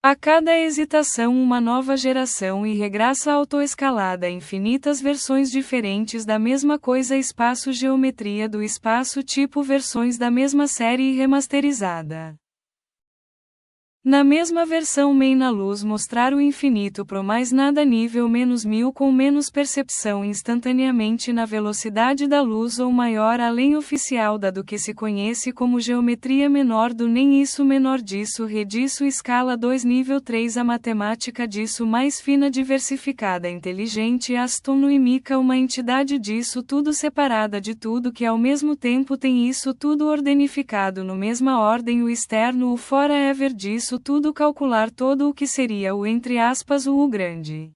A cada hesitação uma nova geração e regraça autoescalada infinitas versões diferentes da mesma coisa espaço geometria do espaço tipo versões da mesma série remasterizada. Na mesma versão main na luz mostrar o infinito pro mais nada nível menos 1000 com menos percepção instantaneamente na velocidade da luz ou maior além oficial da do que se conhece como geometria menor do nem isso menor disso re disso escala 2 nível 3 a matemática disso mais fina diversificada inteligente astronomia uma entidade disso tudo separada de tudo que ao mesmo tempo tem isso tudo ordenificado no mesma ordem o externo o forever disso tudo calcular todo o que seria o entre aspas o grande.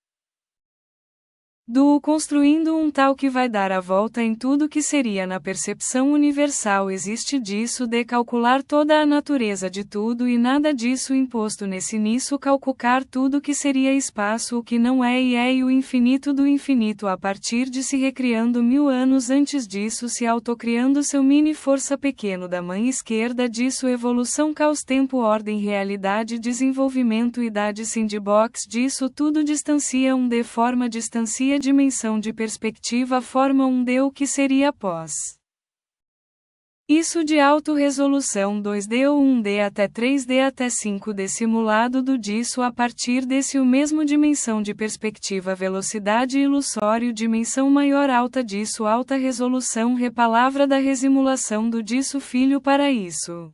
Do construindo um tal que vai dar a volta em tudo que seria na percepção universal existe disso de calcular toda a natureza de tudo e nada disso imposto nesse nisso calcular tudo que seria espaço o que não é e o infinito do infinito a partir de se recriando 1000 anos antes disso se autocriando seu mini força pequeno da mãe esquerda disso evolução caos tempo ordem realidade desenvolvimento idade sandbox disso tudo distancia de forma distancia dimensão de perspectiva forma D o que seria pós. Isso de auto-resolução 2D ou 1D até 3D até 5D simulado do disso a partir desse o mesmo dimensão de perspectiva velocidade ilusório dimensão maior alta disso alta resolução repalavra da resimulação do disso filho para isso.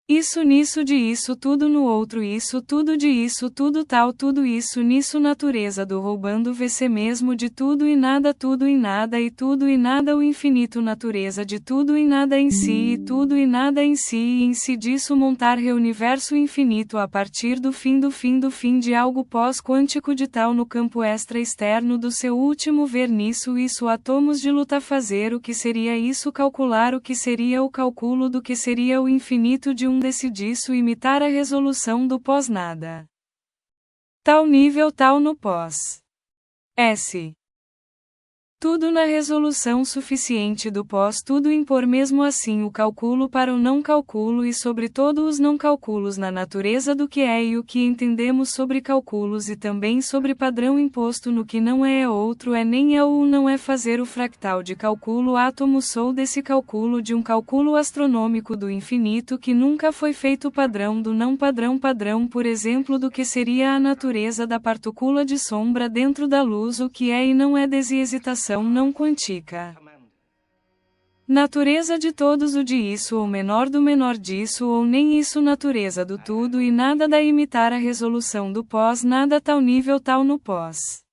Isso nisso de isso tudo no outro isso tudo de isso tudo tal tudo isso nisso natureza do roubando VC mesmo de tudo em nada e tudo e nada o infinito natureza de tudo e nada em si e tudo e nada em si e em si disso montar reuniverso infinito a partir do fim de algo pós-quântico de tal no campo extra externo do seu último ver nisso isso átomos de luta fazer o que seria isso calcular o que seria o cálculo do que seria o infinito de desse disso imitar a resolução do pós-nada. Tal nível tal no pós. S. Tudo na resolução suficiente do pós tudo impor mesmo assim o cálculo para o não cálculo e sobre todos os não cálculos na natureza do que é e o que entendemos sobre cálculos e também sobre padrão imposto no que não é outro é nem é ou não é fazer o fractal de cálculo átomo sou desse cálculo de um cálculo astronômico do infinito que nunca foi feito padrão do não padrão por exemplo do que seria a natureza da partícula de sombra dentro da luz o que é e não é desihesitação não quântica. Natureza de todos o de isso ou menor do menor disso ou nem isso natureza do tudo e nada da imitar a resolução do pós nada tal nível tal no pós.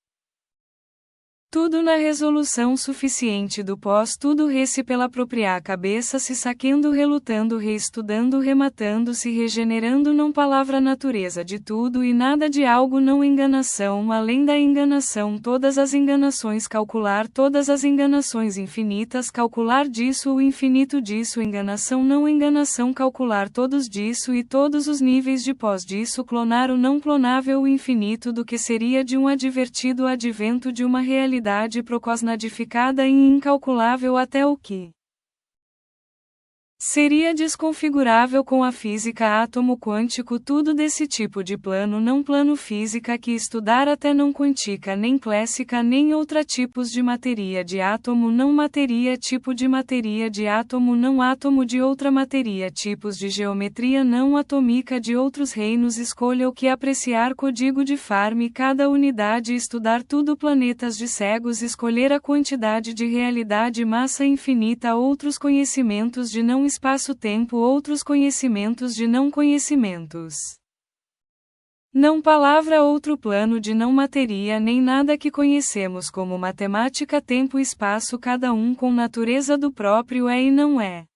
Tudo na resolução suficiente do pós tudo rece pela própria cabeça se saquendo relutando reestudando rematando se regenerando não palavra natureza de tudo e nada de algo não enganação além da enganação todas as enganações calcular todas as enganações infinitas calcular disso o infinito disso enganação não enganação calcular todos disso e todos os níveis de pós disso clonar o não clonável o infinito do que seria de um advertido advento de uma realidade procosnadificada e incalculável até o que seria desconfigurável com a física átomo quântico tudo desse tipo de plano não plano física que estudar até não quântica nem clássica nem outra tipos de matéria de átomo não matéria tipo de matéria de átomo não átomo de outra matéria tipos de geometria não atômica de outros reinos escolha o que apreciar código de Fermi cada unidade estudar tudo planetas de cegos escolher a quantidade de realidade massa infinita outros conhecimentos de não espaço-tempo outros conhecimentos de não conhecimentos. Não palavra outro plano de não matéria nem nada que conhecemos como matemática tempo espaço cada um com natureza do próprio é e não é.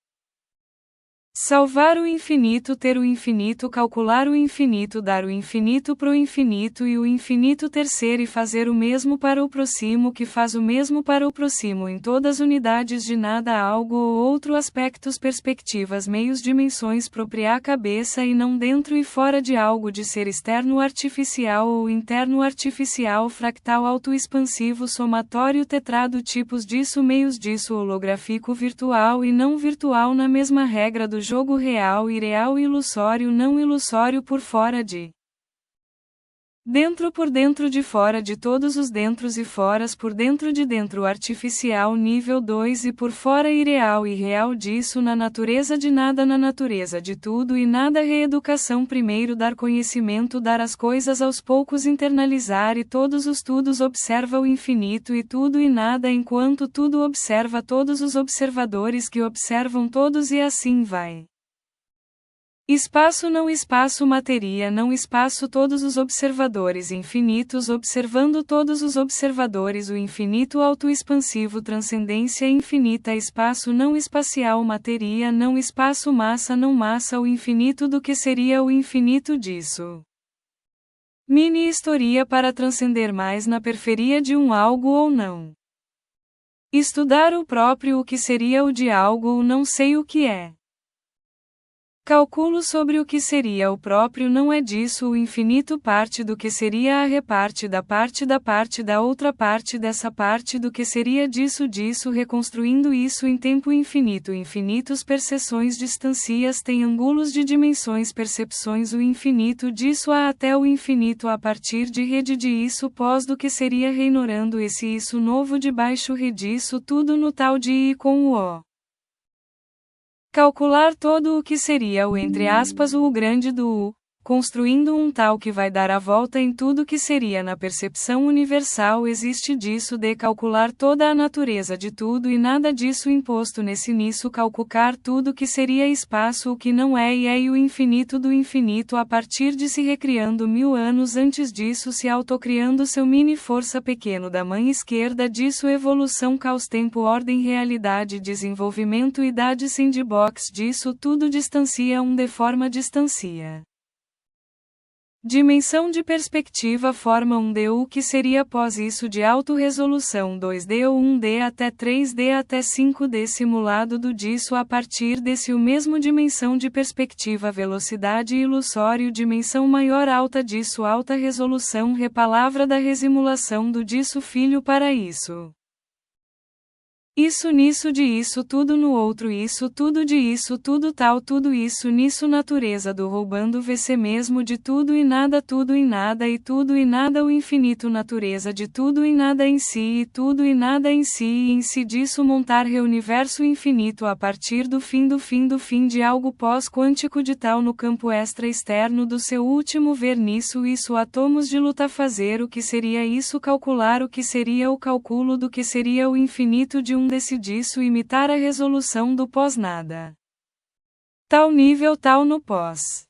Salvar o infinito ter o infinito calcular o infinito dar o infinito pro infinito e o infinito terceiro e fazer o mesmo para o próximo que faz o mesmo para o próximo em todas unidades de nada algo ou outro aspectos perspectivas meios dimensões própria cabeça e não dentro e fora de algo de ser externo artificial ou interno artificial fractal autoexpansivo somatório tetrado tipos disso meios disso holográfico virtual e não virtual na mesma regra do jogo real e real ilusório não ilusório por fora de dentro por dentro de fora de todos os dentros e foras por dentro de dentro artificial nível 2 e por fora irreal e real disso na natureza de nada na natureza de tudo e nada reeducação primeiro dar conhecimento dar as coisas aos poucos internalizar e todos os tudos observa o infinito e tudo e nada enquanto tudo observa todos os observadores que observam todos e assim vai. Espaço não espaço materia não espaço todos os observadores infinitos observando todos os observadores o infinito autoexpansivo transcendência infinita espaço não espacial materia não espaço massa não massa o infinito do que seria o infinito disso. Mini historia para transcender mais na periferia de um algo ou não. Estudar o próprio o que seria o de algo ou não sei o que é. Cálculo sobre o que seria o próprio não é disso o infinito parte do que seria a reparte da outra parte dessa parte do que seria disso reconstruindo isso em tempo infinito infinitos percepções distancias tem ângulos de dimensões percepções o infinito disso a até o infinito a partir de rede de isso pós do que seria reinorando esse isso novo de baixo redisso tudo no tal de I com o O. Calcular todo o que seria o entre aspas o grande do U, construindo um tal que vai dar a volta em tudo que seria na percepção universal existe disso de calcular toda a natureza de tudo e nada disso imposto nesse nisso calcular tudo que seria espaço o que não é e o infinito do infinito a partir de se recriando 1000 anos antes disso se autocriando seu mini força pequeno da mãe esquerda disso evolução caos tempo ordem realidade desenvolvimento idade sandbox disso tudo distancia de forma distancia. Dimensão de perspectiva forma 1D o que seria após isso de autorresolução 2D ou 1D até 3D até 5D simulado do disso a partir desse o mesmo dimensão de perspectiva velocidade ilusório dimensão maior alta disso alta resolução repalavra da resimulação do disso filho para isso. Isso nisso de isso tudo no outro isso tudo de isso tudo tal tudo isso nisso natureza do roubando VC mesmo de tudo e nada e tudo e nada o infinito natureza de tudo e nada em si e tudo e nada em si e em si disso montar reuniverso infinito a partir do fim de algo pós-quântico de tal no campo extra externo do seu último ver nisso isso átomos de luta fazer o que seria isso calcular o que seria o cálculo do que seria o infinito de decidiço imitar a resolução do pós-nada. Tal nível tal no pós.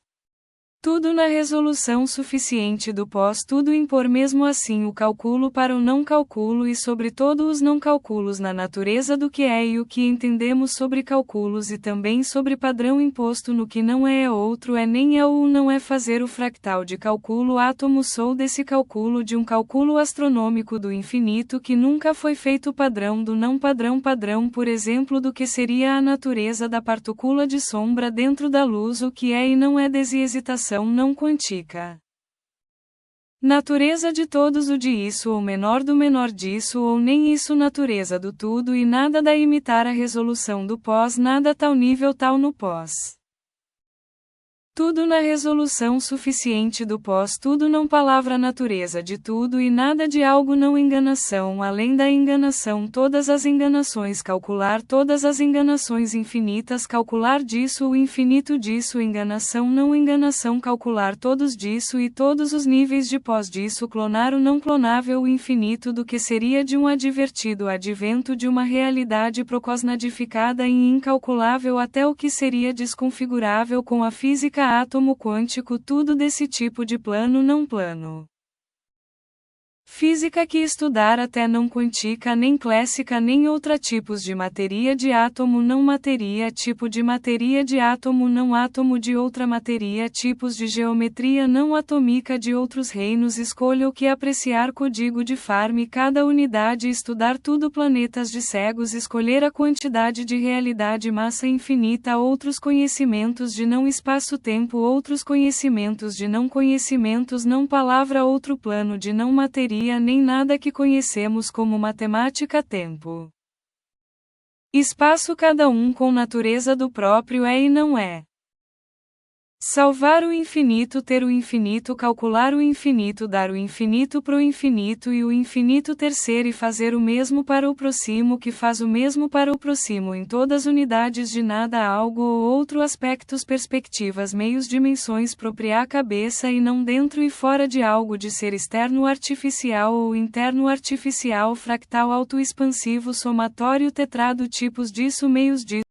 Tudo na resolução suficiente do pós tudo impor mesmo assim o cálculo para o não cálculo e sobre todo os não cálculos na natureza do que é e o que entendemos sobre cálculos e também sobre padrão imposto no que não é outro é nem é ou não é fazer o fractal de cálculo átomo sou desse cálculo de um cálculo astronômico do infinito que nunca foi feito padrão do não padrão por exemplo do que seria a natureza da partícula de sombra dentro da luz o que é e não é desihesitação não quântica. Natureza de todos o de isso ou menor do menor disso ou nem isso natureza do tudo e nada da imitar a resolução do pós nada tal nível tal no pós. Tudo na resolução suficiente do pós tudo não palavra natureza de tudo e nada de algo não enganação além da enganação todas as enganações calcular todas as enganações infinitas calcular disso o infinito disso enganação não enganação calcular todos disso e todos os níveis de pós disso clonar o não clonável o infinito do que seria de um advertido advento de uma realidade procosnadificada e incalculável até o que seria desconfigurável com a física átomo quântico tudo desse tipo de plano não plano. Física que estudar até não quântica nem clássica nem outra tipos de matéria de átomo não matéria tipo de matéria de átomo não átomo de outra matéria tipos de geometria não atômica de outros reinos escolha o que apreciar código de Fermi cada unidade estudar tudo planetas de cegos escolher a quantidade de realidade massa infinita outros conhecimentos de não espaço-tempo outros conhecimentos de não conhecimentos não palavra outro plano de não matéria nem nada que conhecemos como matemática tempo. Espaço cada um com natureza do próprio é e não é. Salvar o infinito, ter o infinito, calcular o infinito, dar o infinito pro infinito e o infinito terceiro e fazer o mesmo para o próximo que faz o mesmo para o próximo em todas unidades de nada algo ou outro aspectos perspectivas meios dimensões propriar cabeça e não dentro e fora de algo de ser externo artificial ou interno artificial fractal autoexpansivo somatório tetrado tipos disso meios disso